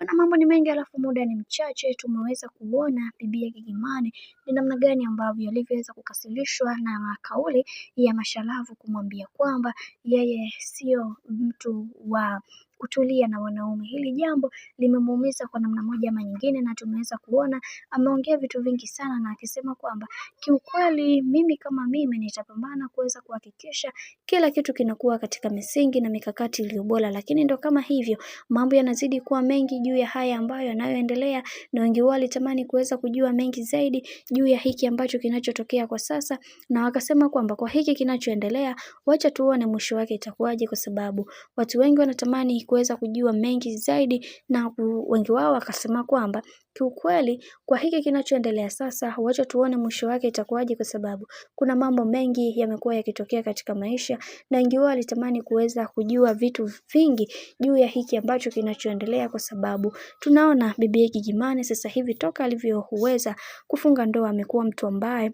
Maana mambo ni mengi alafu muda ni mchache. Tumeweza kuona bibi Gigimani ni namna gani ambavyo alivyoweza kukasirishwa na kauli ya Mashalavu kumwambia kwamba yeye sio mtu wa kutulia na wanaume. Hili jambo limemuumiza kwa namna moja ama nyingine, na tumeweza kuona ameongea vitu vingi sana, na akisema kwamba kiukweli mimi kama mimi nitapambana kuweza kuhakikisha kila kitu kinakuwa katika misingi na mikakati iliyo bora. Lakini ndo kama hivyo, mambo yanazidi kuwa mengi juu ya haya ambayo yanayoendelea, na wengi wao walitamani kuweza kujua mengi zaidi juu ya hiki ambacho kinachotokea kwa sasa, na wakasema kwamba kwa hiki kinachoendelea, wacha tuone mwisho wake itakuwaje, kwa sababu watu wengi wanatamani kuweza kujua mengi zaidi, na wengi wao wakasema kwamba kiukweli kwa hiki kinachoendelea sasa, wacha tuone mwisho wake itakuwaje, kwa sababu kuna mambo mengi yamekuwa yakitokea katika maisha, na wengi wao walitamani kuweza kujua vitu vingi juu ya hiki ambacho kinachoendelea, kwa sababu tunaona bibi Gigimani sasa hivi toka alivyoweza kufunga ndoa amekuwa mtu ambaye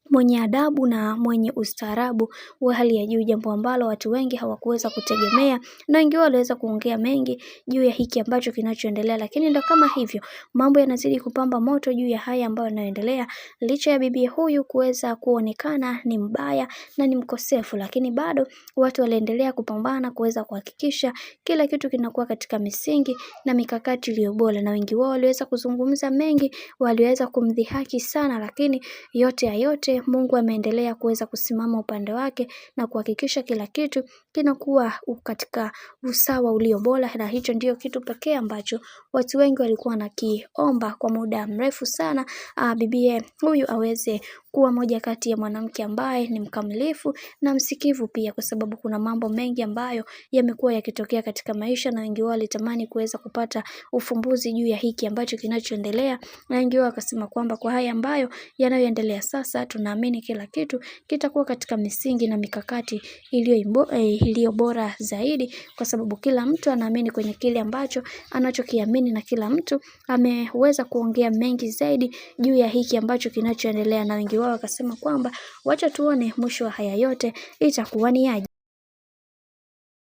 mwenye adabu na mwenye ustaarabu wa hali ya juu, jambo ambalo watu wengi hawakuweza kutegemea, na wengi waliweza kuongea mengi juu ya hiki ambacho kinachoendelea. Lakini ndo kama hivyo, mambo yanazidi kupamba moto juu ya haya ambayo yanaendelea, licha ya bibi huyu kuweza kuonekana ni mbaya na ni mkosefu, lakini bado watu waliendelea kupambana kuweza kuhakikisha kila kitu kinakuwa katika misingi na mikakati iliyo bora, na wengi wao waliweza kuzungumza mengi, waliweza kumdhihaki sana, lakini yote ya yote Mungu ameendelea kuweza kusimama upande wake na kuhakikisha kila kitu kinakuwa katika usawa ulio bora, na hicho ndio kitu pekee ambacho watu wengi walikuwa wanakiomba kwa muda mrefu sana. Bibi huyu aweze kuwa moja kati ya mwanamke ambaye ni mkamilifu na msikivu pia, kwa sababu kuna mambo mengi ambayo yamekuwa yakitokea katika maisha, na wengi wao walitamani kuweza kupata ufumbuzi juu ya hiki ambacho kinachoendelea, na wengi wao wakasema kwamba kwa haya ambayo yanayoendelea sasa, tunaamini kila kitu kitakuwa katika misingi na mikakati iliyo bora zaidi, kwa sababu kila mtu anaamini kwenye kile ambacho anachokiamini, na kila mtu ameweza kuongea mengi zaidi juu ya hiki ambacho kinachoendelea, na wengi wao wakasema kwamba wacha tuone mwisho wa haya yote itakuwa ni aje.